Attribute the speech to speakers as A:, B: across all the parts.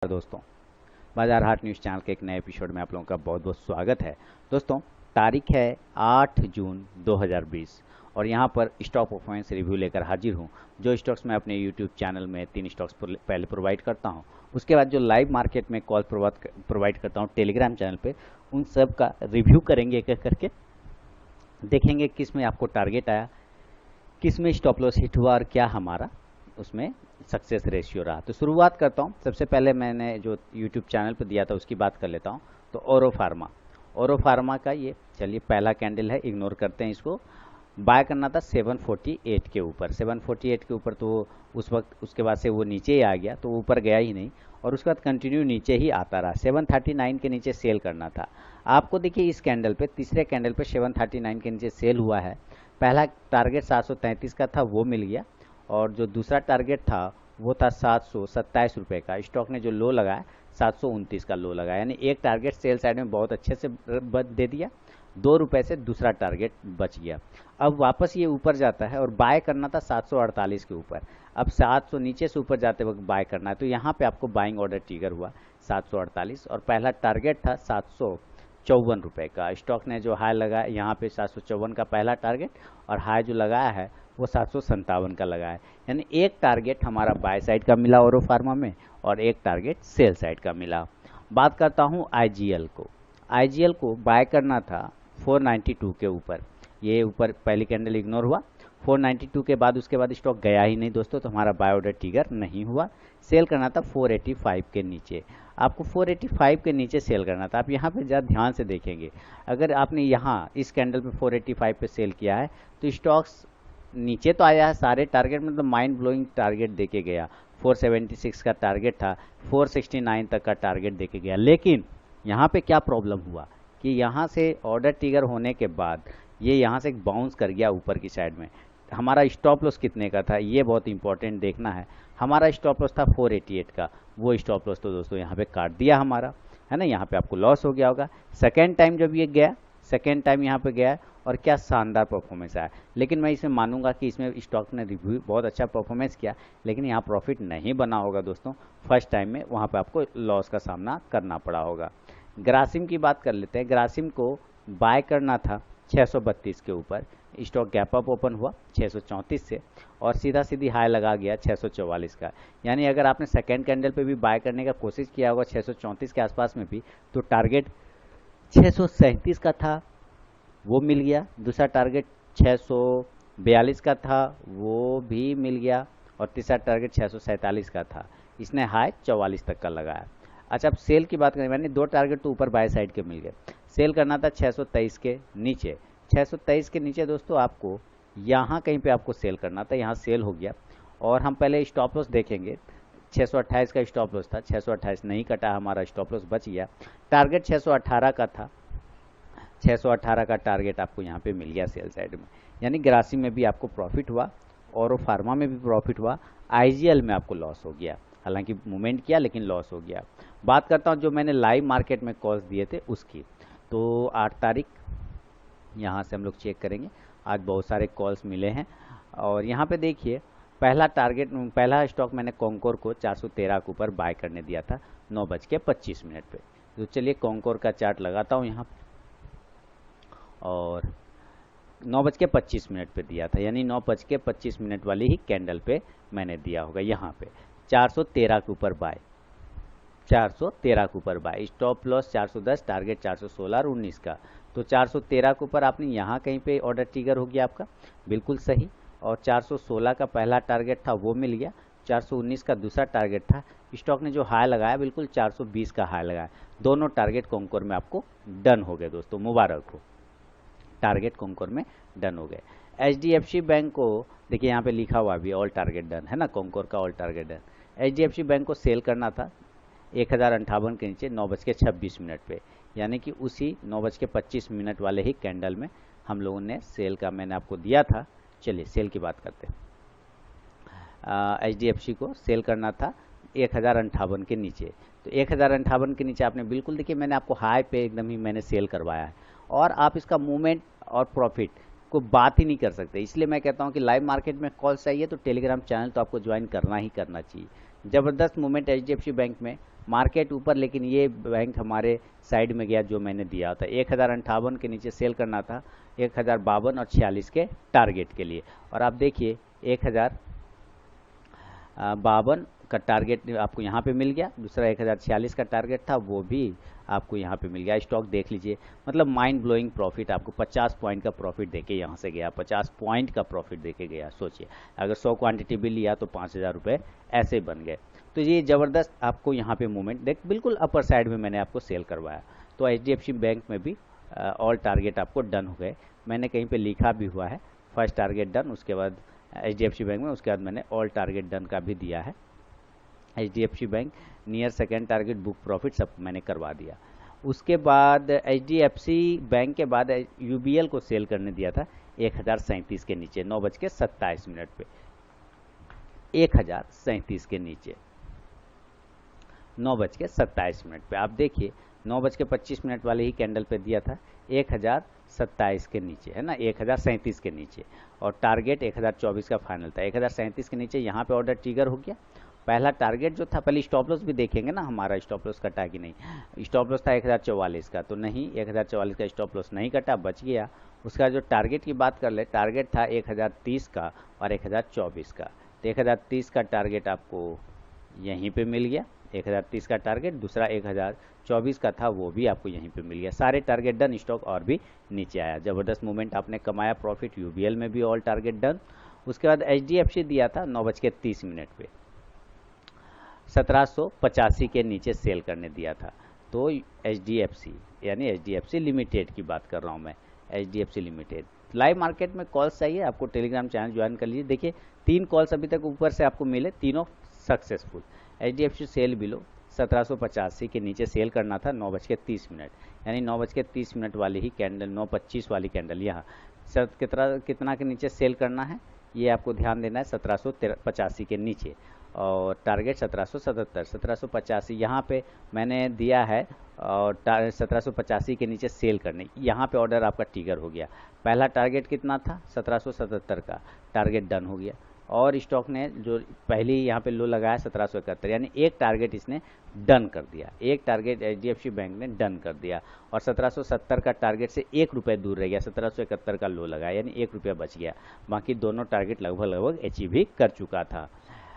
A: दोस्तों, बाजार हाट news channel के एक नए एपिसोड में आप लोगों का बहुत बहुत स्वागत है। दोस्तों, तारीख है 8 जून 2020 और यहाँ पर स्टॉक परफॉर्मेंस रिव्यू लेकर हाजिर हूँ। जो स्टॉक्स मैं अपने यूट्यूब चैनल में 3 स्टॉक्स पहले प्रोवाइड करता हूँ, उसके बाद जो लाइव मार्केट में कॉल प्रोवाइड करता हूँ टेलीग्राम चैनल पर, उन सब का रिव्यू करेंगे एक एक करके। देखेंगे किस में आपको टारगेट आया, किस में स्टॉप लॉस हिट हुआ और क्या हमारा उसमें सक्सेस रेशियो रहा। तो शुरुआत करता हूँ। सबसे पहले मैंने जो यूट्यूब चैनल पर दिया था उसकी बात कर लेता हूँ। तो ओरो फार्मा का ये चलिए पहला कैंडल है, इग्नोर करते हैं इसको। बाय करना था 748 के ऊपर, 748 के ऊपर, तो उस वक्त उसके बाद से वो नीचे ही आ गया, तो ऊपर गया ही नहीं और उसके बाद कंटिन्यू नीचे ही आता रहा। 739 के नीचे सेल करना था आपको। देखिए इस कैंडल पे, तीसरे कैंडल पे 739 के नीचे सेल हुआ है। पहला टारगेट 733 का था, वो मिल गया, और जो दूसरा टारगेट था वो था 727 रुपये का। स्टॉक ने जो लो लगाया 729 का लो लगाया, यानी एक टारगेट सेल साइड में बहुत अच्छे से दे दिया। 2 रुपये से दूसरा टारगेट बच गया। अब वापस ये ऊपर जाता है और बाय करना था 748 के ऊपर। अब 700 नीचे से ऊपर जाते वक्त बाय करना है, तो यहाँ पे आपको बाइंग ऑर्डर ट्रिगर हुआ 748 और पहला टारगेट था 754 रुपये का। स्टॉक ने जो हाई लगाया यहाँ पे 754 का पहला टारगेट, और हाई जो लगाया है वो 757 का लगाया है। यानी एक टारगेट हमारा बाय साइड का मिला ओरो फार्मा में और एक टारगेट सेल साइड का मिला। बात करता हूँ आईजीएल को। आईजीएल को बाय करना था 492 के ऊपर। ये ऊपर पहली कैंडल इग्नोर हुआ, 492 के बाद उसके बाद स्टॉक गया ही नहीं दोस्तों, तो हमारा बाय ऑर्डर ट्रिगर नहीं हुआ। सेल करना था 485 के नीचे। आपको 485 के नीचे सेल करना था। आप यहाँ पे ज़रा ध्यान से देखेंगे, अगर आपने यहाँ इस कैंडल पे 485 पे सेल किया है तो स्टॉक्स नीचे तो आया है सारे टारगेट, मतलब माइंड ब्लोइंग टारगेट देके गया। 476 का टारगेट था, 469 तक का टारगेट देके गया। लेकिन यहाँ पे क्या प्रॉब्लम हुआ कि यहाँ से ऑर्डर ट्रिगर होने के बाद ये यहाँ से बाउंस कर गया ऊपर की साइड में। हमारा स्टॉप लॉस कितने का था, ये बहुत इंपॉर्टेंट देखना है। हमारा स्टॉप लॉस था 488 का, वो स्टॉप लॉस तो दोस्तों यहाँ पे काट दिया हमारा, है ना। यहाँ पे आपको लॉस हो गया होगा। सेकेंड टाइम जब ये गया, सेकेंड टाइम यहाँ पे गया और क्या शानदार परफॉर्मेंस आया। लेकिन मैं इसमें मानूंगा कि इसमें स्टॉक ने रिव्यू बहुत अच्छा परफॉर्मेंस किया, लेकिन यहाँ प्रॉफिट नहीं बना होगा दोस्तों। फर्स्ट टाइम में वहाँ पे आपको लॉस का सामना करना पड़ा होगा। ग्रासिम की बात कर लेते हैं। ग्रासिम को बाय करना था 632 के ऊपर। स्टॉक गैप अप ओपन हुआ 634 से और सीधा सीधी हाई लगा गया 644 का। यानी अगर आपने सेकेंड कैंडल पे भी बाय करने का कोशिश किया होगा 634 के आसपास में भी, तो टारगेट 637 का था, वो मिल गया। दूसरा टारगेट 642 का था, वो भी मिल गया। और तीसरा टारगेट 647 का था। इसने हाई 44 तक का लगाया। अच्छा, अब सेल की बात करें, मैंने दो टारगेट तो ऊपर बाय साइड के मिल गए। सेल करना था 623 के नीचे। 623 के नीचे दोस्तों आपको यहाँ कहीं पे आपको सेल करना था, यहाँ सेल हो गया। और हम पहले स्टॉप लॉस देखेंगे। 628 का स्टॉप लॉस था, 628 नहीं कटा, हमारा स्टॉप लॉस बच गया। टारगेट 618 का था, 618 का टारगेट आपको यहाँ पे मिल गया सेल साइड में। यानी ग्रासी में भी आपको प्रॉफिट हुआ, और फार्मा में भी प्रॉफिट हुआ, आईजीएल में आपको लॉस हो गया। हालांकि मूवमेंट किया लेकिन लॉस हो गया। बात करता हूँ जो मैंने लाइव मार्केट में कॉल्स दिए थे उसकी। तो 8 तारीख यहाँ से हम लोग चेक करेंगे। आज बहुत सारे कॉल्स मिले हैं और यहाँ पे देखिए पहला स्टॉक मैंने कॉन्कोर को 413 के ऊपर बाय करने दिया था 9:25 पे। तो चलिए कॉन्कोर का चार्ट लगाता हूँ यहाँ पे, और 9:25 पे दिया था, यानी 9:25 वाली ही कैंडल पे मैंने दिया होगा। यहाँ पे 413 के ऊपर बाय, 413 के ऊपर बाय। स्टॉप लॉस 410, टारगेट 416 और 19 का। तो 413 के ऊपर आपने यहाँ कहीं पे ऑर्डर ट्रिगर हो गया आपका, बिल्कुल सही। और 416 का पहला टारगेट था वो मिल गया, 419 का दूसरा टारगेट था। स्टॉक ने जो हाई लगाया बिल्कुल 420 का हाई लगाया। दोनों टारगेट कॉन्कोर में आपको डन हो गए दोस्तों, मुबारक हो, टारगेट कॉन्कोर में डन हो गए। एचडीएफसी बैंक को देखिए यहाँ पे लिखा हुआ भी ऑल टारगेट डन है ना, कॉन्कोर का all target done. HDFC bank को सेल करना था 1058 के नीचे 9:26 पे, यानी कि उसी 9:25 वाले ही कैंडल में हम लोगों ने सेल का मैंने आपको दिया था। चलिए सेल की बात करते हैं। एचडीएफसी को सेल करना था 1058 के नीचे। तो 1058 के नीचे आपने बिल्कुल देखिए मैंने आपको हाई पे एकदम ही मैंने सेल करवाया है, और आप इसका मूवमेंट और प्रॉफिट को बात ही नहीं कर सकते। इसलिए मैं कहता हूं कि लाइव मार्केट में कॉल चाहिए तो टेलीग्राम चैनल तो आपको ज्वाइन करना ही करना चाहिए। ज़बरदस्त मूवमेंट HDFC बैंक में, मार्केट ऊपर, लेकिन ये बैंक हमारे साइड में गया जो मैंने दिया था। 1058 के नीचे सेल करना था 1052 और 46 के टारगेट के लिए। और आप देखिए 1052 का टारगेट आपको यहाँ पे मिल गया, दूसरा 1046 का टारगेट था वो भी आपको यहाँ पे मिल गया। स्टॉक देख लीजिए, मतलब माइंड ब्लोइंग प्रॉफिट, आपको 50 पॉइंट का प्रॉफिट देके यहाँ से गया, 50 पॉइंट का प्रॉफिट देके गया। सोचिए अगर 100 क्वांटिटी भी लिया तो 5000 रुपये ऐसे बन गए। तो ये ज़बरदस्त आपको यहाँ पे मूवमेंट देख, बिल्कुल अपर साइड में मैंने आपको सेल करवाया। तो HDFC बैंक में भी ऑल टारगेट आपको डन हो गए। मैंने कहीं पे लिखा भी हुआ है फर्स्ट टारगेट डन, उसके बाद HDFC बैंक में, उसके बाद मैंने ऑल टारगेट डन का भी दिया है। HDFC bank near second target book profit सब मैंने करवा दिया। उसके बाद HDFC बैंक के बाद UBL को सेल करने दिया था 1037 के नीचे 9:27 पे, 1037 के नीचे 9:27 पे। आप देखिए 9:25 वाले ही कैंडल पे दिया था 1027 के नीचे, है ना, 1037 के नीचे, और टारगेट 1024 का फाइनल था। 1037 के नीचे यहाँ पे ऑर्डर ट्रिगर हो गया। पहला टारगेट जो था, पहले स्टॉप लॉस भी देखेंगे ना, हमारा स्टॉप लॉस कटा कि नहीं। स्टॉप लॉस था 1044 का, तो नहीं 1044 का स्टॉप लॉस नहीं कटा, बच गया। उसका जो टारगेट की बात कर ले, टारगेट था 1030 का और 1024 का। तो 1030 का टारगेट आपको यहीं पे मिल गया, 1030 का टारगेट, दूसरा 1024 का था वो भी आपको यहीं पे मिल गया। सारे टारगेट डन, स्टॉक और भी नीचे आया। ज़बरदस्त मूवमेंट आपने कमाया, प्रॉफिट। UBL में भी ऑल टारगेट डन। उसके बाद HDFC दिया था 9:30 पे, 1785 के नीचे सेल करने दिया था। तो HDFC यानी HDFC लिमिटेड की बात कर रहा हूँ मैं, HDFC लिमिटेड। लाइव मार्केट में कॉल्स चाहिए आपको, टेलीग्राम चैनल ज्वाइन कर लीजिए। देखिए 3 कॉल्स अभी तक ऊपर से आपको मिले, तीनों सक्सेसफुल। HDFC सेल बिलो 1785 के नीचे सेल करना था 9:30, यानी 9:30 वाली ही कैंडल, 9:25 वाली कैंडल यहाँ कितना के नीचे सेल करना है, ये आपको ध्यान देना है, 1785 के नीचे। और टारगेट 1770, 1785 यहाँ पे मैंने दिया है, और 1785 के नीचे सेल करने, यहाँ पे ऑर्डर आपका ट्रिगर हो गया। पहला टारगेट कितना था, 1770 का, टारगेट डन हो गया। और स्टॉक ने जो पहले यहाँ पे लो लगाया 1771, यानी एक टारगेट इसने डन कर दिया, एक टारगेट HDFC बैंक ने डन कर दिया। और 1770 का टारगेट से 1 रुपये दूर रह गया, 1771 का लो लगाया, यानी 1 रुपया बच गया। बाकी दोनों टारगेट लगभग अचीव ही कर चुका था।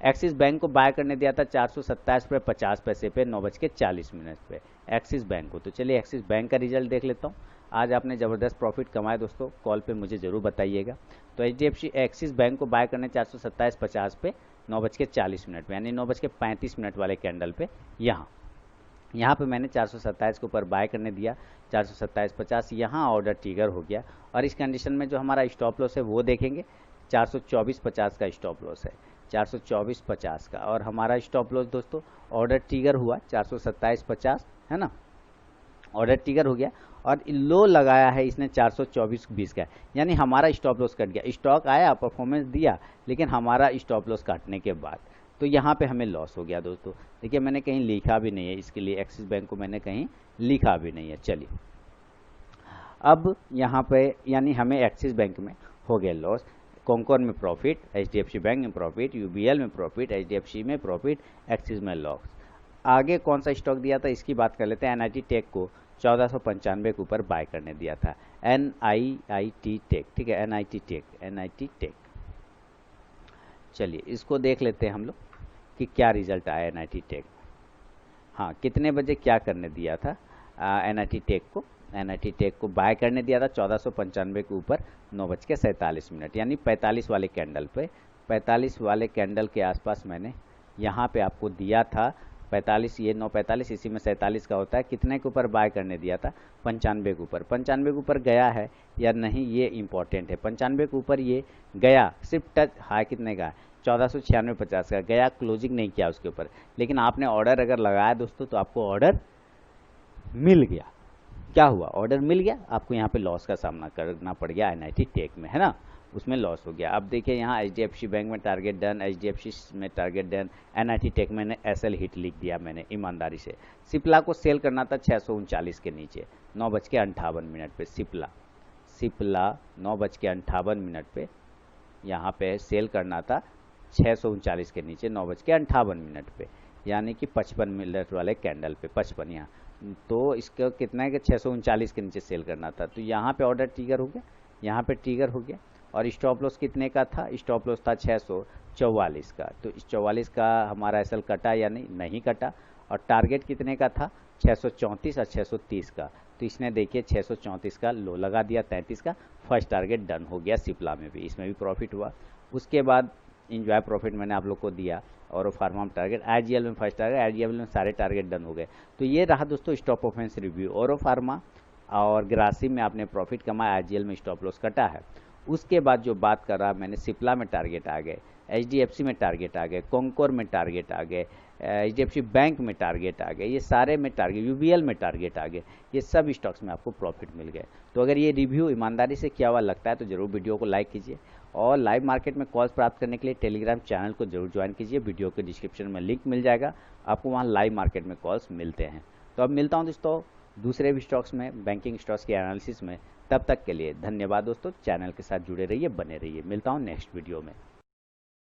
A: एक्सिस बैंक को बाय करने दिया था 427 रुपये 50 पैसे पे 9:40 पे, एक्सिस बैंक को। तो चलिए एक्सिस बैंक का रिजल्ट देख लेता हूँ। आज आपने ज़बरदस्त प्रॉफिट कमाए दोस्तों, कॉल पे मुझे ज़रूर बताइएगा। तो HDFC एक्सिस बैंक को बाय करने 427.50 पे 9:40 पे, यानी 9:35 वाले कैंडल पे यहाँ पे मैंने 427 के ऊपर बाय करने दिया, 427.50 यहाँ ऑर्डर ट्रिगर हो गया। और इस कंडीशन में जो हमारा स्टॉप लॉस है वो देखेंगे, 424.50 का स्टॉप लॉस है, 424.50 का। और हमारा स्टॉप लॉस दोस्तों ऑर्डर ट्रिगर हुआ 427.50, है ना, ऑर्डर ट्रिगर हो गया। और लो लगाया है इसने 424.20 का, यानी हमारा स्टॉप लॉस कट गया। स्टॉक आया, परफॉर्मेंस दिया, लेकिन हमारा स्टॉप लॉस काटने के बाद तो यहाँ पे हमें लॉस हो गया दोस्तों। देखिए मैंने कहीं लिखा भी नहीं है इसके लिए, एक्सिस बैंक को मैंने कहीं लिखा भी नहीं है। चलिए अब यहाँ पे यानी हमें एक्सिस बैंक में हो गया लॉस, कॉन्कोर में प्रॉफिट, HDFC बैंक में प्रॉफिट, UBL में प्रॉफिट, HDFC में प्रॉफिट, एक्सिस में लॉस। आगे कौन सा स्टॉक दिया था इसकी बात कर लेते हैं। NIT टेक को 1495 के ऊपर बाय करने दिया था, NIT टेक, ठीक है, NIT टेक। चलिए इसको देख लेते हैं हम लोग कि क्या रिजल्ट आया NIT टेक। हाँ, कितने बजे क्या करने दिया था NIT टेक को बाय करने दिया था 1495 के ऊपर 9:47, यानी 45 वाले कैंडल पे, 45 वाले कैंडल के आसपास मैंने यहाँ पे आपको दिया था 45, ये 9:45, इसी में 47 का होता है। कितने के ऊपर बाय करने दिया था, 95 के ऊपर। 95 के ऊपर गया है या नहीं ये इंपॉर्टेंट है। 95 के ऊपर ये गया, सिर्फ टच, हाई कितने का, 1496.50 का गया, क्लोजिंग नहीं किया उसके ऊपर। लेकिन आपने ऑर्डर अगर लगाया दोस्तों तो आपको ऑर्डर मिल गया। क्या हुआ, ऑर्डर मिल गया, आपको यहाँ पे लॉस का सामना करना पड़ गया NIT टेक में, है ना, उसमें लॉस हो गया। अब देखिए यहाँ HDFC बैंक में टारगेट डन, HDFC में टारगेट डन, NIT टेक में SL हिट लिख दिया मैंने ईमानदारी से। सिप्ला को सेल करना था 639 के नीचे 9:58 पे, सिप्ला 9:58 पे यहाँ पे सेल करना था 639 के नीचे 9:58 पे, यानी कि 55 मिनट वाले कैंडल पे 55 यहाँ, तो इसका कितना है कि 639 के नीचे सेल करना था। तो यहाँ पे ऑर्डर ट्रिगर हो गया, यहाँ पे ट्रिगर हो गया। और स्टॉप लॉस कितने का था? स्टॉप लॉस था 644 का। तो इस 44 का हमारा एसएल कटा या नहीं कटा। और टारगेट कितने का था? 634 और 630 का। तो इसने देखिए 634 का लो लगा दिया, 33 का फर्स्ट टारगेट डन हो गया। सिप्ला में भी, इसमें भी प्रॉफिट हुआ। उसके बाद इंजॉय प्रॉफिट मैंने आप लोग को दिया। और फार्मा में टारगेट, आईजीएल में फर्स्ट टारगेट, आईजीएल में सारे टारगेट डन हो गए। तो ये रहा दोस्तों स्टॉप परफॉर्मेंस रिव्यू। और फार्मा और ग्रासिम में आपने प्रॉफिट कमाया, आईजीएल में स्टॉप लॉस कटा है। उसके बाद जो बात कर रहा मैंने, सिप्ला में टारगेट आ गए, एचडीएफसी में टारगेट आ गए, कॉन्कोर में टारगेट आ गए, एचडीएफसी बैंक में टारगेट आ गए, ये सारे में टारगेट, यूबीएल में टारगेट आ गए, ये सब स्टॉक्स में आपको प्रॉफिट मिल गए। तो अगर ये रिव्यू ईमानदारी से किया हुआ लगता है तो जरूर वीडियो को लाइक कीजिए। और लाइव मार्केट में कॉल्स प्राप्त करने के लिए टेलीग्राम चैनल को जरूर ज्वाइन कीजिए। वीडियो के डिस्क्रिप्शन में लिंक मिल जाएगा, आपको वहाँ लाइव मार्केट में कॉल्स मिलते हैं। तो अब मिलता हूँ दोस्तों दूसरे भी स्टॉक्स में, बैंकिंग स्टॉक्स के एनालिसिस में। तब तक के लिए धन्यवाद दोस्तों। चैनल के साथ जुड़े रहिए, बने रहिए। मिलता हूँ नेक्स्ट वीडियो में।